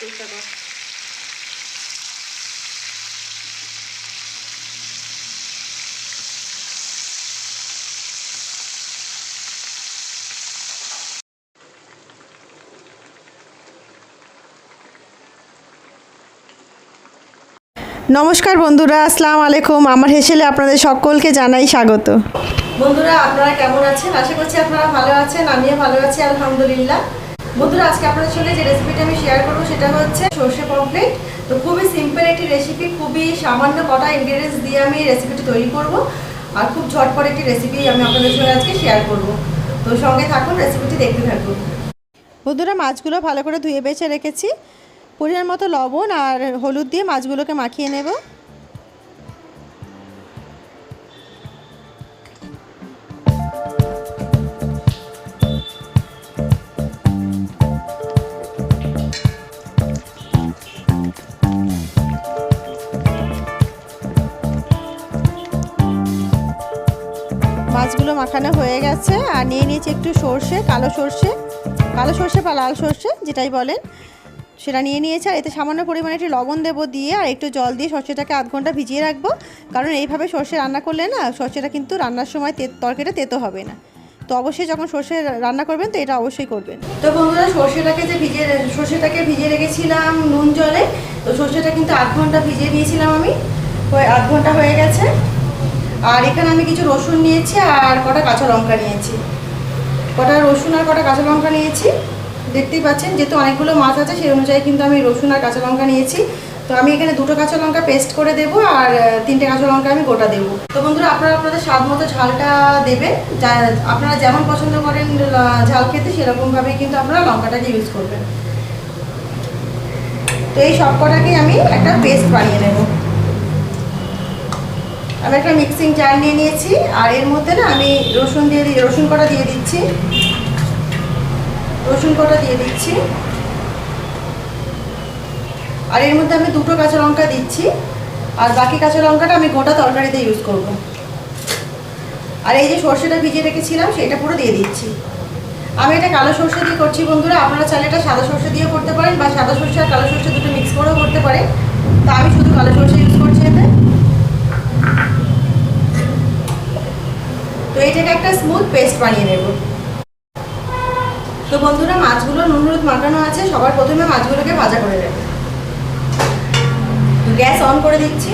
চেষ্টা কর। নমস্কার বন্ধুরা, আসসালামু আলাইকুম। আমার হেসেলে আপনাদের সকলকে জানাই স্বাগত। বন্ধুরা, আপনারা কেমন আছেন? আশা করছি আপনারা ভালো আছেন। আমিও ভালো আছি, আলহামদুলিল্লাহ। বন্ধুরা, আজকে আপনাদের সঙ্গে যে রেসিপিটা আমি শেয়ার করবো সেটা হচ্ছে সর্ষে পমফ্রেট। তো খুবই সিম্পল একটি রেসিপি, খুবই সামান্য কটা ইনগ্রেডিয়েন্টস দিয়ে আমি রেসিপিটি তৈরি করব। আর খুব ঝটপট একটি রেসিপি আমি আপনাদের সঙ্গে আজকে শেয়ার করব। তো সঙ্গে থাকুন, রেসিপিটি দেখতে থাকুন। বন্ধুরা, মাছগুলো ভালো করে ধুয়ে বেছে রেখেছি। পরিমাণ মতো লবণ আর হলুদ দিয়ে মাছগুলোকে মাখিয়ে নেব। মাছগুলো মাখানো হয়ে গেছে। আর নিয়ে নিয়েছি একটু সর্ষে, কালো সর্ষে বা লাল সর্ষে যেটাই বলেন, সেটা নিয়ে নিয়েছি। আর এতে সামান্য পরিমাণে একটু লবণ দেবো, দিয়ে আর একটু জল দিয়ে সর্ষেটাকে আধ ঘন্টা ভিজিয়ে রাখবো। কারণ এইভাবে সর্ষে রান্না করলে না, সর্ষেটা কিন্তু রান্নার সময় তরকারিটা তেতো হবে না। তো অবশ্যই যখন সর্ষে রান্না করবেন তো এটা অবশ্যই করবেন। তো বন্ধুরা, সর্ষেটাকে ভিজিয়ে রেখেছিলাম নুন জলে। তো সর্ষেটা কিন্তু আধ ঘন্টা ভিজিয়ে দিয়েছিলাম আমি, আধ ঘন্টা হয়ে গেছে। আর এখানে আমি কিছু রসুন নিয়েছি আর কটা কাঁচা লঙ্কা নিয়েছি। কটা রসুন আর কটা কাঁচা লঙ্কা নিয়েছি, দেখতেই পাচ্ছেন। যেহেতু অনেকগুলো মাছ আছে সেই অনুযায়ী কিন্তু আমি রসুন আর কাঁচা লঙ্কা নিয়েছি। তো আমি এখানে দুটো কাঁচা লঙ্কা পেস্ট করে দেবো আর তিনটে কাঁচা লঙ্কা আমি গোটা দেবো। তো বন্ধুরা, আপনারা আপনাদের স্বাদ মতো ঝালটা দেবেন। আপনারা যেমন পছন্দ করেন ঝাল খেতে, সেরকমভাবেই কিন্তু আপনারা লঙ্কাটাকে ইউজ করবেন। তো এই সব কটাকেই আমি একটা পেস্ট বানিয়ে নেব। আমি একটা মিক্সিং জার নিয়ে নিয়েছি। আর এর মধ্যে না আমি রসুন কটা দিয়ে দিচ্ছি। আর এর মধ্যে আমি দুটো কাঁচা লঙ্কা দিচ্ছি। আর বাকি কাঁচা লঙ্কাটা আমি গোটা তরকারিতে ইউজ করব। আর এই যে সর্ষেটা ভিজিয়ে রেখেছিলাম সেটা পুরো দিয়ে দিচ্ছি। আমি এটা কালো সর্ষে দিয়ে করছি বন্ধুরা, আপনারা চাইলে এটা সাদা সর্ষে দিয়ে করতে পারেন, বা সাদা সর্ষে আর কালো সর্ষে দুটো মিক্স করেও করতে পারেন। তা আমি শুধু কালো সর্ষে ইউজ করছি এতে। তো এটাকে একটা স্মুথ পেস্ট বানিয়ে নেব। তো বন্ধুরা, মাছগুলো নুন হলুদ মাখানো আছে, সবার প্রথমে মাছগুলোকে ভাজা করে নেব। তো গ্যাস অন করে দিচ্ছি।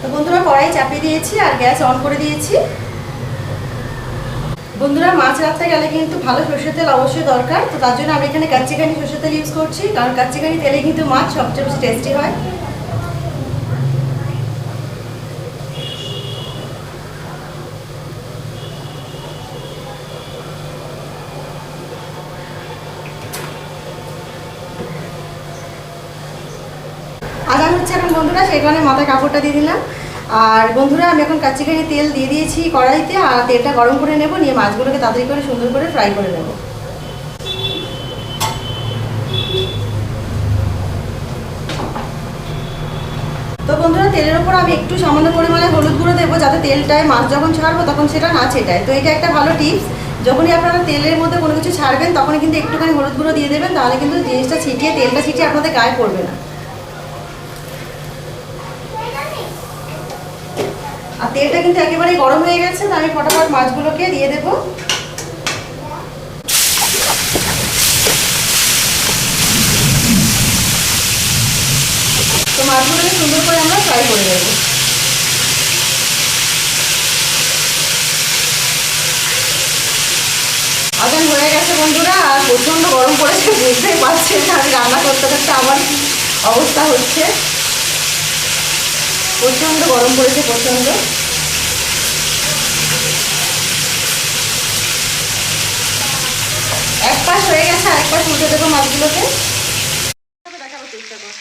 তো বন্ধুরা, কড়াই চাপিয়ে দিয়েছি আর গ্যাস অন করে দিয়েছি। বন্ধুরা, মাছ রাখতে গেলে কিন্তু ভালো সরষের তেল অবশ্যই দরকার। তো তার জন্য আমি এখানে কাচ্চিঘানি সরষের তেল ইউজ করছি, কারণ কাচ্চিঘানি তেলে কিন্তু মাছ সবচেয়ে বেশি টেস্টি হয়। আজান হচ্ছে এখন বন্ধুরা, সেই কারণে মাথায় কাপড়টা দিয়ে দিলাম। আর বন্ধুরা, আমি এখন কাচ্চিঘানি তেল দিয়ে দিয়েছি কড়াইতে। আর তেলটা গরম করে নেব, নিয়ে মাছগুলোকে তাড়াতাড়ি করে সুন্দর করে ফ্রাই করে নেব। তো বন্ধুরা, তেলের উপর আমি একটু সামান্য পরিমাণে হলুদ গুঁড়ো দেবো, যাতে তেলটায় মাছ যখন ছাড়বো তখন সেটা না ছেটায়। তো এটা একটা ভালো টিপস। যখনই আপনারা তেলের মধ্যে কোনো কিছু ছাড়বেন তখনই কিন্তু একটুখানি হলুদ গুঁড়ো দিয়ে দেবেন, তাহলে কিন্তু জিনিসটা তেলটা ছিটিয়ে আপনাদের গায়ে পড়বে না। আর তেলটা কিন্তু একেবারেই গরম হয়ে গেছে, তো আমি ফটাফট মাছগুলোকে দিয়ে দেবো। তো মাছগুলোকে সুন্দর করে আমরা ফ্রাই করে দেবো। আজান হয়ে গেছে বন্ধুরা, আর প্রচণ্ড গরম পড়েছে, বুঝতেই পারছেন আমি রান্না করতে করতে আমার কি অবস্থা হচ্ছে। প্রচণ্ড গরম পড়েছে, প্রচণ্ড। এক পাশ হয়ে গেছে, আরেক পাশ উল্টে দেবো মাছগুলোকে। দেখাবো চেষ্টা কর।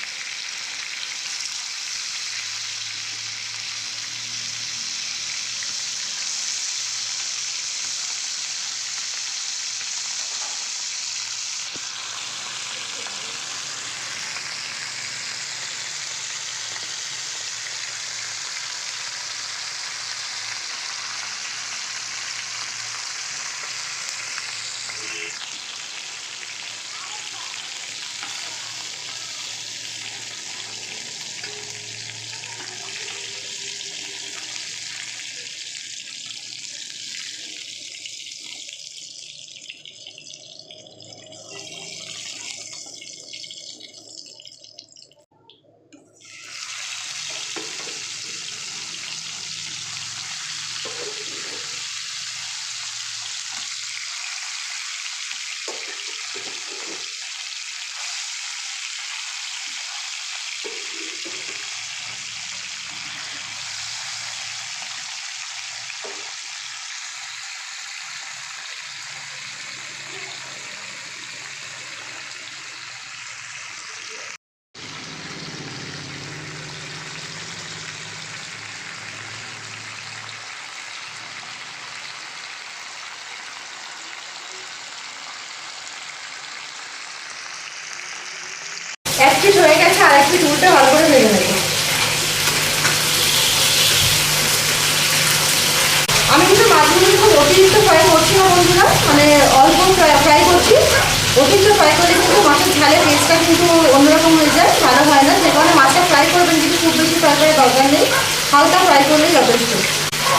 করলেই যথেষ্ট।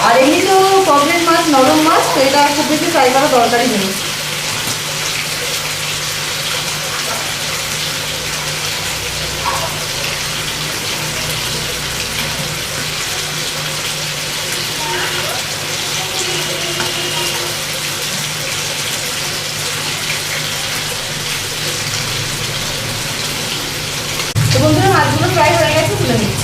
আর এমনি তো পমফ্রেট মাছ নরম মাছ, তো এটা খুব বেশি ফ্রাই করা দরকারই নেই। তো বন্ধুরা মাছগুলো ফ্রাই হয়ে গেছে, তুলে নিচ্ছি।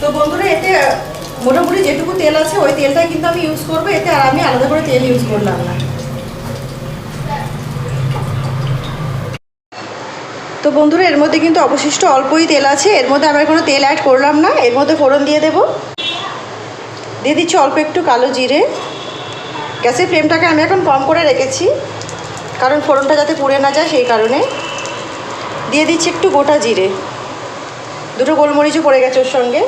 তো বন্ধুরা এতে মোটামুটি যেটুকু তেল আছে ওই তেলটাই কিন্তু আমি ইউজ করবো, এতে আর আমি আলাদা করে তেল ইউজ করলাম না। তো বন্ধুরা এর মধ্যে কিন্তু অবশিষ্ট অল্পই তেল আছে, এর মধ্যে আমি কোনো তেল অ্যাড করলাম না। এর মধ্যে ফোড়ন দিয়ে দেবো, দিয়ে দিচ্ছি অল্প একটু কালো জিরে। গ্যাসের ফ্লেমটাকে আমি এখন কম করে রেখেছি, কারণ ফোড়নটা যাতে পুড়ে না যায় সেই কারণে। দিয়ে দিচ্ছি একটু গোটা জিরে, দুটো গোলমরিচও পড়ে গেছে ওর সঙ্গে।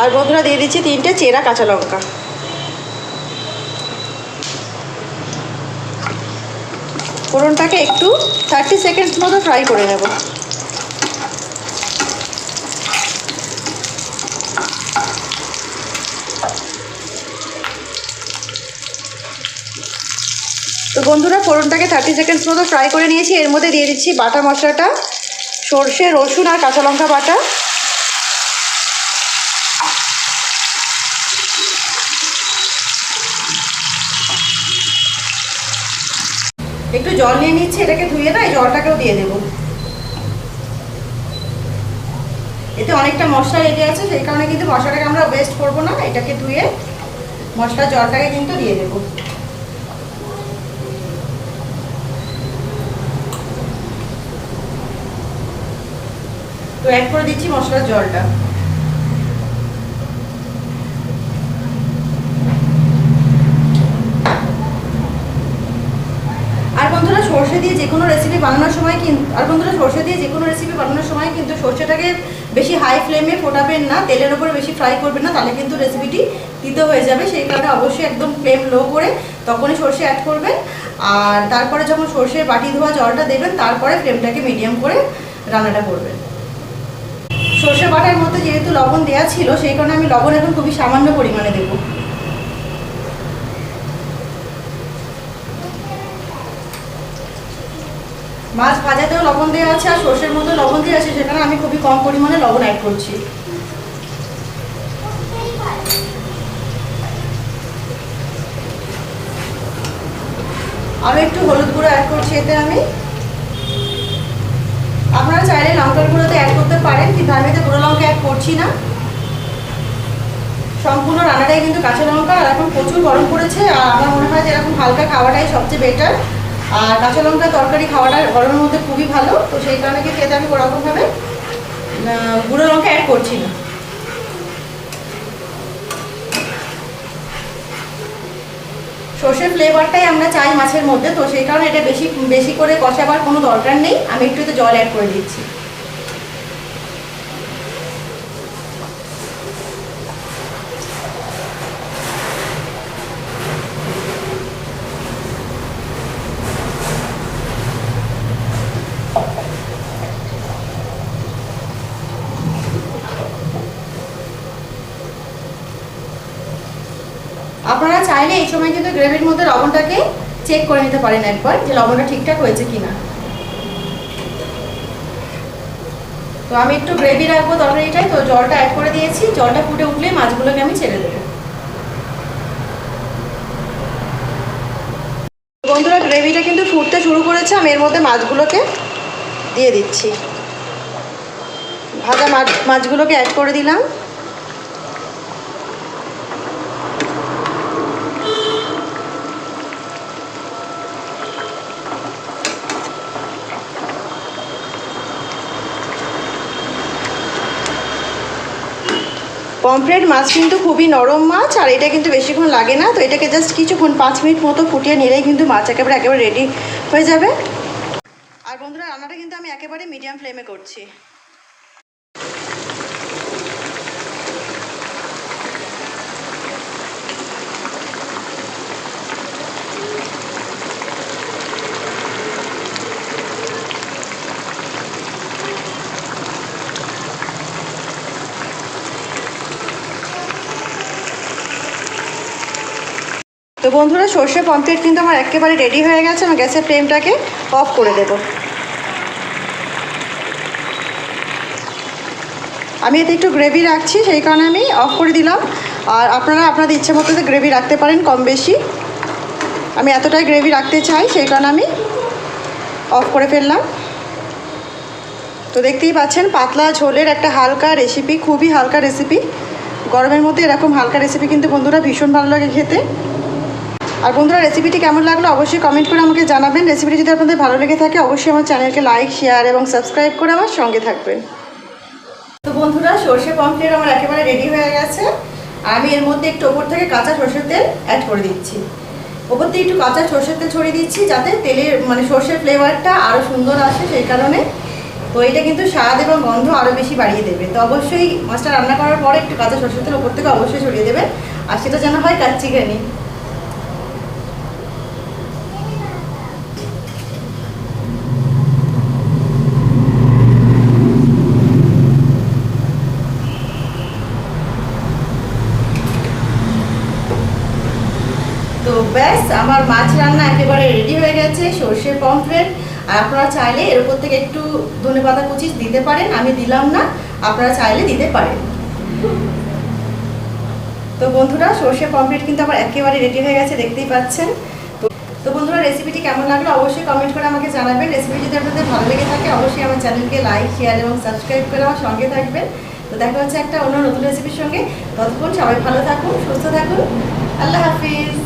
আর বন্ধুরা দিয়ে দিচ্ছি 3টে চেরা কাঁচা লঙ্কা। ফোড়নটাকে একটু 30 সেকেন্ডস মতো ফ্রাই করে নেব। তো বন্ধুরা ফোড়নটাকে 30 সেকেন্ডস মতো ফ্রাই করে নিয়েছি। এর মধ্যে দিয়ে দিচ্ছি বাটা মশলাটা, সর্ষে, রসুন আর কাঁচা লঙ্কা বাটা। একটু জল নিয়ে নিচ্ছি, এটাকে ধুয়ে না এই জলটাকেও দিয়ে দেবো। এতে অনেকটা মশলা লেগে আছে, সেই কারণে কিন্তু মশলাটাকে আমরা ওয়েস্ট করবো না, এটাকে ধুয়ে মশলার জলটাকে কিন্তু দিয়ে দেবো। তো অ্যাড করে দিচ্ছি মশলার জলটা। আর বন্ধুরা সর্ষে দিয়ে যে কোনো রেসিপি বানানোর সময় কিন্তু সর্ষেটাকে বেশি হাই ফ্লেমে ফোটাবেন না, তেলের উপরে বেশি ফ্রাই করবেন না, তাহলে কিন্তু রেসিপিটি তিতো হয়ে যাবে। সেই কারণে অবশ্যই একদম ফ্লেম লো করে তখনই সর্ষে অ্যাড করবেন। আর তারপরে যখন সর্ষের বাটি ধোয়া জলটা দেবেন, তারপরে ফ্লেমটাকে মিডিয়াম করে রান্নাটা করবেন। সর্ষে বাটার মধ্যে যেহেতু লবণ দেওয়া ছিল, সেই কারণে আমি লবণ এখন খুবই সামান্য পরিমাণে দেবো। মাছ ভাজাতেও লবণ দেওয়া আছে আর সর্ষের মধ্যে লবণ দেওয়া আছে, সেখানে আমি খুবই কম পরিমাণে লবণ অ্যাড করছি। আরও একটু হলুদ গুঁড়ো অ্যাড করছি এতে আমি। আপনারা চাইলে লঙ্কার গুঁড়োতে অ্যাড করতে পারেন, কিন্তু আমি এতে গুঁড়ো লঙ্কা অ্যাড করছি না। সম্পূর্ণ রান্নাটাই কিন্তু কাঁচা লঙ্কা, আর এখন প্রচুর গরম পড়েছে, আর আমার মনে হয় যে এরকম হালকা খাওয়াটাই সবচেয়ে বেটার। আর কাঁচা লঙ্কা তরকারি খাওয়াটা গরমের মধ্যে খুবই ভালো, তো সেই কারণে কি খেতে আমি ওরকমভাবে গুঁড়ো লঙ্কা অ্যাড করছি না। সর্ষের ফ্লেভারটাই আমরা চাই মাছের মধ্যে, তো সেই কারণে এটা বেশি করে কষাবার কোনো দরকার নেই। আমি একটু তো জল অ্যাড করে দিচ্ছি। আপনারা চাইলে এই সময় কিন্তু গ্রেভির মধ্যে লবণটাকে চেক করে নিতে পারেন একবার, যে লবণটা ঠিকঠাক হয়েছে কিনা। তো আমি একটু গ্রেভি রাখবো তরকারিটাই, তো জলটা অ্যাড করে দিয়েছি। জলটা ফুটে উঠলে মাছগুলোকে আমি ছেড়ে দেবো। বন্ধুরা গ্রেভিটা কিন্তু ফুটতে শুরু করেছে, আমি এর মধ্যে মাছগুলোকে দিয়ে দিচ্ছি। ভাজা মাছগুলোকে অ্যাড করে দিলাম। পমফ্রেট মাছ কিন্তু খুবই নরম মাছ, আর এটা কিন্তু বেশিক্ষণ লাগে না। তো এটাকে জাস্ট কিছুক্ষণ 5 মিনিট মতো ফুটিয়ে নিলেই কিন্তু মাছ একেবারে রেডি হয়ে যাবে। আর বন্ধুরা, রান্নাটা কিন্তু আমি একেবারে মিডিয়াম ফ্লেমে করছি। তো বন্ধুরা, সর্ষে পমফ্রেট কিন্তু আমার একেবারে রেডি হয়ে গেছে। আমি গ্যাসের ফ্লেমটাকে অফ করে দেব। আমি এতে একটু গ্রেভি রাখছি, সেই কারণে আমি অফ করে দিলাম। আর আপনারা আপনাদের ইচ্ছে মতো গ্রেভি রাখতে পারেন, কম বেশি। আমি এতটাই গ্রেভি রাখতে চাই, সেই কারণে আমি অফ করে ফেললাম। তো দেখতেই পাচ্ছেন, পাতলা ঝোলের একটা হালকা রেসিপি, খুবই হালকা রেসিপি। গরমের মধ্যে এরকম হালকা রেসিপি কিন্তু বন্ধুরা ভীষণ ভালো লাগে খেতে। আর বন্ধুরা, রেসিপিটি কেমন লাগলো অবশ্যই কমেন্ট করে আমাকে জানাবেন। রেসিপিটি যদি আপনাদের ভালো লেগে থাকে অবশ্যই আমার চ্যানেলকে লাইক, শেয়ার এবং সাবস্ক্রাইব করে আমার সঙ্গে থাকবেন। তো বন্ধুরা, সর্ষে পমফ্রেট আমার একেবারে রেডি হয়ে গেছে। আমি এর মধ্যে একটু ওপর থেকে কাঁচা সর্ষের তেল অ্যাড করে দিচ্ছি। ওপর থেকে একটু কাঁচা সর্ষের তেল ছড়িয়ে দিচ্ছি, যাতে তেলের সর্ষের ফ্লেভারটা আরও সুন্দর আসে, সেই কারণে। তো এটা কিন্তু স্বাদ এবং গন্ধ আরও বেশি বাড়িয়ে দেবে। তো অবশ্যই মাছটা রান্না করার পরে একটু কাঁচা সর্ষের তেল ওপর থেকে অবশ্যই ছড়িয়ে দেবেন, আর সেটা যেন হয় কাচ্চিঘানি। তো ব্যাস, আমার মাছ রান্না একেবারে রেডি হয়ে গেছে, সর্ষের পমফ্রেট। আর আপনারা চাইলে এর উপর থেকে একটু ধনেপাতা কুচি দিতে পারেন, আমি দিলাম না, আপনারা চাইলে দিতে পারেন। তো বন্ধুরা, সর্ষে পমফ্রেট কিন্তু আমার একেবারে রেডি হয়ে গেছে, দেখতেই পাচ্ছেন। তো বন্ধুরা, রেসিপিটি কেমন লাগলো অবশ্যই কমেন্ট করে আমাকে জানাবেন। রেসিপি যদি আপনাদের ভালো লেগে থাকে অবশ্যই আমার চ্যানেলকে লাইক, শেয়ার এবং সাবস্ক্রাইব করে আমার সঙ্গে থাকবেন। তো দেখা হচ্ছে একটা অন্য নতুন রেসিপির সঙ্গে। ততক্ষণ সবাই ভালো থাকুন, সুস্থ থাকুন। আল্লাহ হাফিজ।